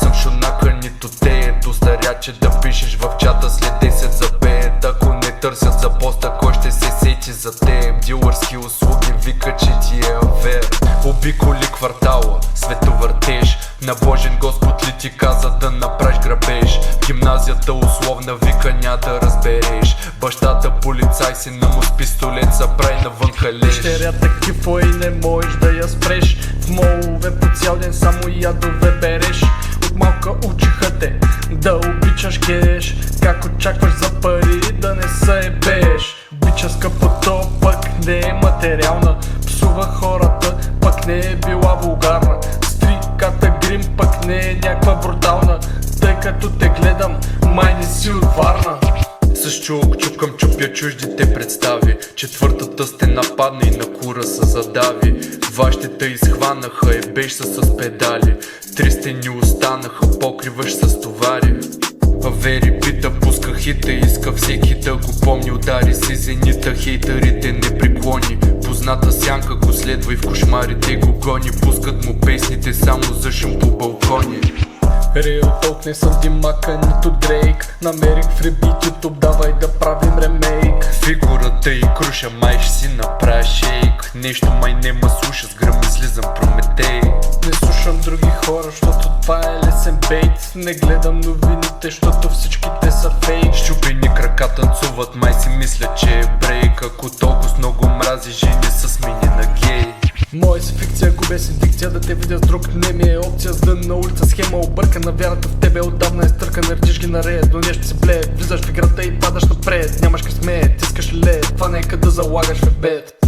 съм шунака, нито те е достаря, че да пишеш в чата след 10 за бед. Ако не търсят за поста, кой ще се сети за теб? Дилърски услуги вика, че ти е авер. Обиколи квартала, световъртеж. На Божен Господ ли ти каза да направиш грабеж? Гимназията условна вика, ня да разбереш. Бащата полицай, сина му с пистолет са прави навън халеж. Дъщерята кифа и не можеш да я спреш. В молове по цял ден само ядове береш. От малка учиха те да обичаш кеш. Как очакваш за пари да не се ебеш? Бича скъпото пък не е материална. Псува хората, пък не е била вулгарна. Стриката грим пък не е някаква брутална. Тъй като те гледам, май не си от Варна. С чук чукам чупя чуждите представи. Четвъртата стена падна и на кура се задави. Вашите изхванаха, ебеш са с педали. Три стени останаха, покриваш с товари. Авери бита пуска хита, иска всеки да го помни. Удари си зенита, хейтерите не преклони. Позната сянка го следва и в кошмарите го гони. Пускат му песните само за шум по балкони. Реал толк не съм Димака, нито Дрейк. Намерих в ребит ютуб, давай да правим ремейк. Фигурата и круша, май ще си направя шейк. Нещо май не ма слуша, с гръм излизам Прометей. Не слушам други хора, защото това е лесен бейт. Не гледам новините, защото всичките са фейк. Щупени крака танцуват, май си мисля, че е брейк. Ако толкова много мрази, жени са смени на гей. Моя си фикция, губя си дикция, да те видя с друг не ми е опция. С дън на улица схема объркана, вярата в тебе отдавна е стъркана. Речиш ги нареят, но нещо се блеят. Влизаш в играта и падаш напред, нямаш късмет, искаш лед. Това нека да залагаш в бед.